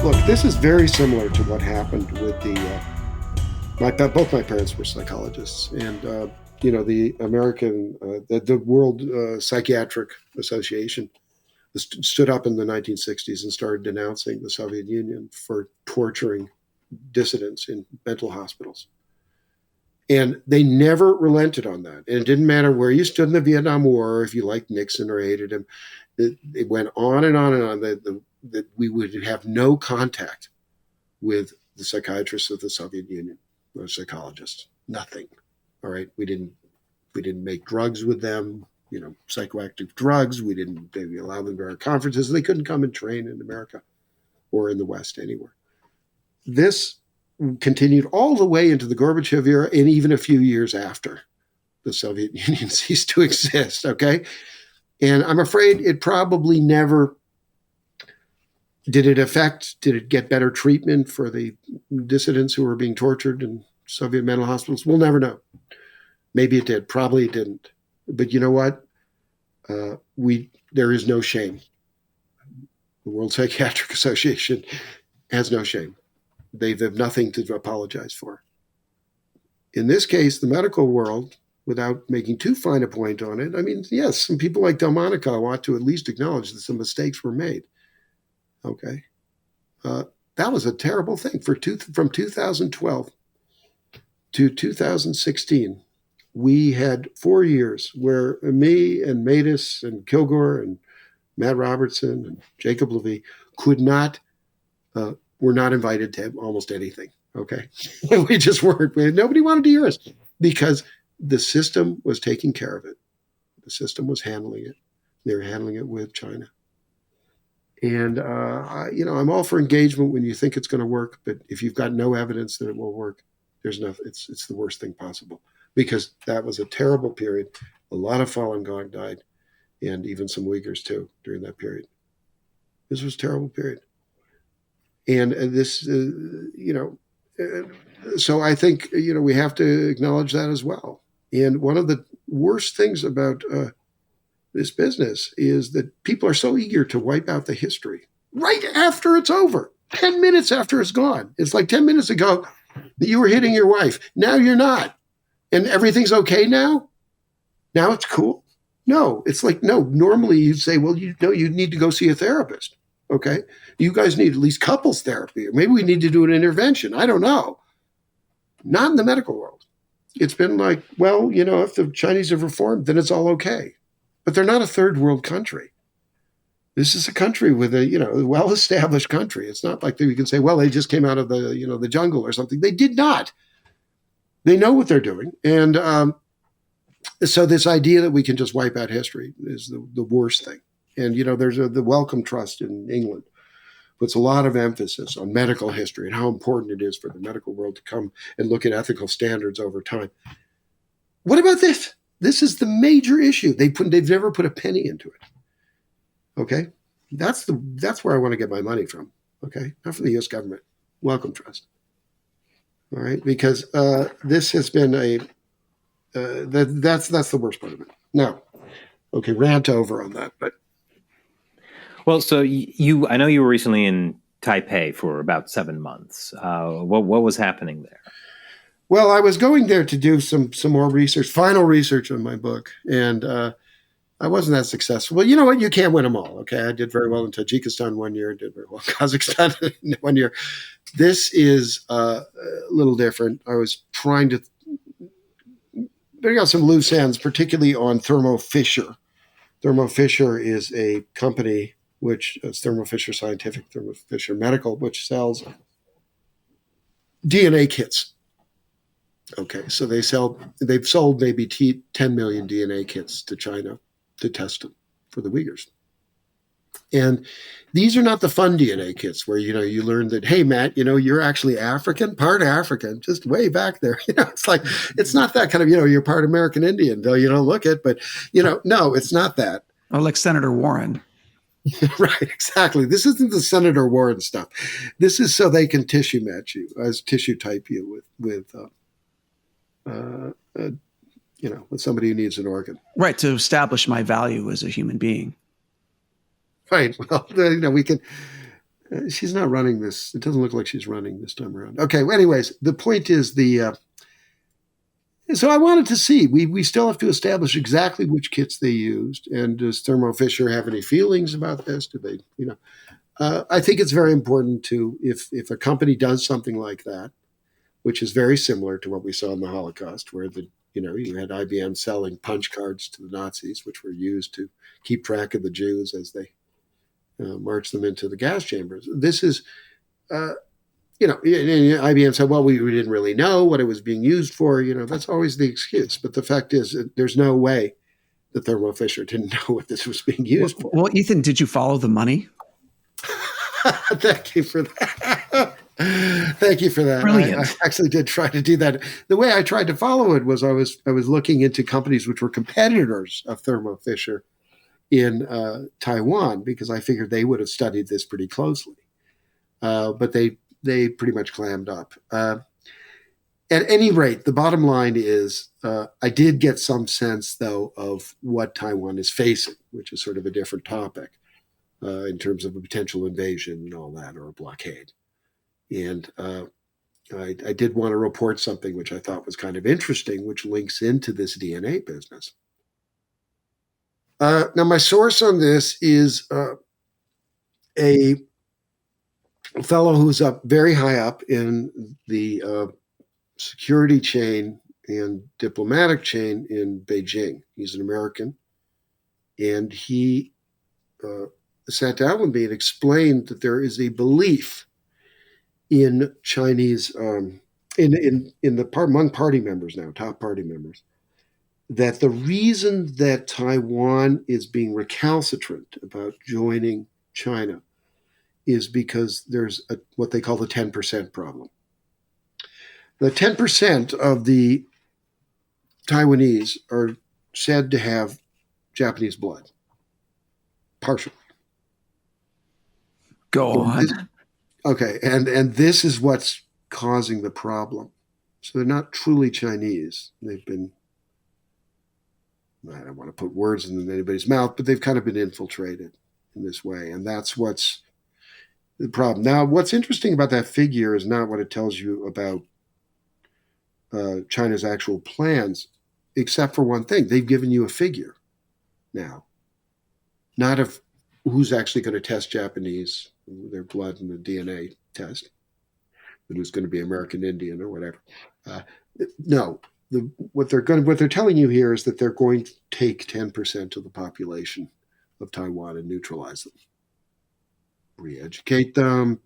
Look, this is very similar to what happened with both my parents were psychologists, and the American, the World Psychiatric Association stood up in the 1960s and started denouncing the Soviet Union for torturing dissidents in mental hospitals. And they never relented on that. And it didn't matter where you stood in the Vietnam War, or if you liked Nixon or hated him. It went on and on and on that we would have no contact with the psychiatrists of the Soviet Union, or psychologists. Nothing. All right. We didn't make drugs with them, psychoactive drugs. We didn't allow them to our conferences. They couldn't come and train in America or in the West anywhere. This continued all the way into the Gorbachev era and even a few years after the Soviet Union ceased to exist, okay? And I'm afraid it probably never did it get better treatment for the dissidents who were being tortured in Soviet mental hospitals? We'll never know. Maybe it did. Probably it didn't. But you know what? There is no shame. The World Psychiatric Association has no shame. They have nothing to apologize for. In this case, the medical world, without making too fine a point on it, I mean, yes, some people like Delmonico ought to at least acknowledge that some mistakes were made. Okay. That was a terrible thing. From 2012 to 2016, we had 4 years where me and Matus and Kilgore and Matt Robertson and Jacob Levy were not invited to almost anything. Okay. We just weren't. Nobody wanted to hear us because the system was taking care of it. The system was handling it. They were handling it with China. And, I'm all for engagement when you think it's going to work. But if you've got no evidence that it will work, there's nothing. It's the worst thing possible, because that was a terrible period. A lot of Falun Gong died, and even some Uyghurs too during that period. This was a terrible period. And this, so I think, we have to acknowledge that as well. And one of the worst things about this business is that people are so eager to wipe out the history right after it's over, 10 minutes after it's gone. It's like 10 minutes ago that you were hitting your wife. Now you're not. And everything's okay now? Now it's cool? No, it's like, no, normally you'd say, well, you need to go see a therapist. Okay. You guys need at least couples therapy, or maybe we need to do an intervention. I don't know. Not in the medical world. It's been like, well, if the Chinese have reformed, then it's all okay. But they're not a third world country. This is a country with a well-established country. It's not like you can say, well, they just came out of the jungle or something. They did not. They know what they're doing. And so this idea that we can just wipe out history is the worst thing. And, there's the Wellcome Trust in England puts a lot of emphasis on medical history and how important it is for the medical world to come and look at ethical standards over time. What about this? This is the major issue. They've never put a penny into it. Okay? That's where I want to get my money from. Okay? Not from the U.S. government. Wellcome Trust. All right? Because this has been that's the worst part of it. Now, okay, rant over on that, but. Well, so I know you were recently in Taipei for about 7 months. What was happening there? Well, I was going there to do some more research, final research on my book, and I wasn't that successful. Well, you know what? You can't win them all. Okay, I did very well in Tajikistan 1 year, did very well in Kazakhstan 1 year. This is a little different. I was trying to bring out some loose ends, particularly on Thermo Fisher. Thermo Fisher is a company which is Thermo Fisher Scientific, Thermo Fisher Medical, which sells DNA kits. Okay, so they've sold maybe 10 million DNA kits to China to test them for the Uyghurs. And these are not the fun DNA kits where, you learn that, hey, Matt, you're actually African, part African, just way back there. It's like, it's not that kind of, you're part American Indian, though you don't look it, but, no, it's not that. Or like Senator Warren. Right, exactly. This isn't the Senator Warren stuff. This is so they can tissue match you, tissue type you with somebody who needs an organ. Right, to establish my value as a human being. Right. Well, we can. She's not running this. It doesn't look like she's running this time around. Okay. Well, anyways, the point is so I wanted to see. We still have to establish exactly which kits they used, and does Thermo Fisher have any feelings about this? Do they, I think it's very important to if a company does something like that, which is very similar to what we saw in the Holocaust, where you had IBM selling punch cards to the Nazis, which were used to keep track of the Jews as they marched them into the gas chambers. This is, IBM said, well, we didn't really know what it was being used for. That's always the excuse. But the fact is, there's no way that Thermo Fisher didn't know what this was being used for. Well, Ethan, did you follow the money? Thank you for that. Thank you for that. Brilliant. I actually did try to do that. The way I tried to follow it was I was looking into companies which were competitors of Thermo Fisher in Taiwan, because I figured they would have studied this pretty closely. But they pretty much clammed up. At any rate, the bottom line is I did get some sense, though, of what Taiwan is facing, which is sort of a different topic in terms of a potential invasion and all that, or a blockade. And I did want to report something which I thought was kind of interesting, which links into this DNA business. Now, my source on this is a fellow who's up very high up in the security chain and diplomatic chain in Beijing. He's an American, and he sat down with me and explained that there is a belief in Chinese, among party members now, top party members, that the reason that Taiwan is being recalcitrant about joining China is because there's what they call the 10% problem. The 10% of the Taiwanese are said to have Japanese blood, partially. Go on. Okay, and this is what's causing the problem. So they're not truly Chinese. They've been, I don't want to put words in anybody's mouth, but they've kind of been infiltrated in this way, and that's what's the problem. Now, what's interesting about that figure is not what it tells you about China's actual plans, except for one thing. They've given you a figure now, not of who's actually going to test Japanese, their blood and the DNA test, and who's going to be American Indian or whatever. No, what they're telling you here is that they're going to take 10% of the population of Taiwan and neutralize them, re-educate them,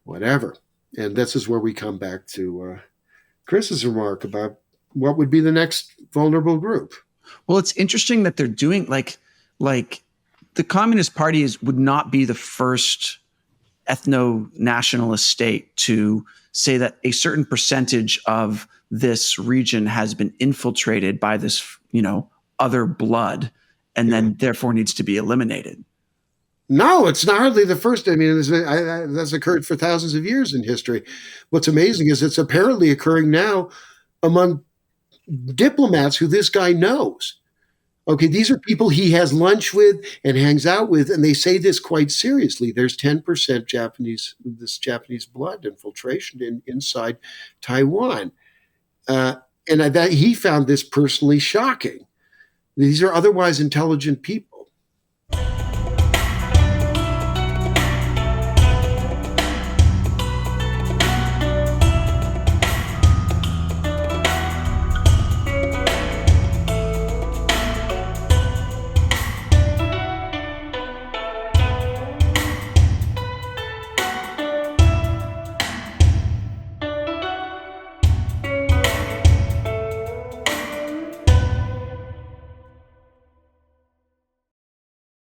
whatever. And this is where we come back to Chris's remark about what would be the next vulnerable group. Well, it's interesting that they're doing like the Communist Party would not be the first ethno-nationalist state to say that a certain percentage of this region has been infiltrated by this, other blood, and then therefore needs to be eliminated. No, it's not hardly the first. I mean, that's occurred for thousands of years in history. What's amazing is it's apparently occurring now among diplomats who this guy knows. Okay, these are people he has lunch with and hangs out with, and they say this quite seriously. There's 10% Japanese blood infiltration inside Taiwan. And that he found this personally shocking. These are otherwise intelligent people.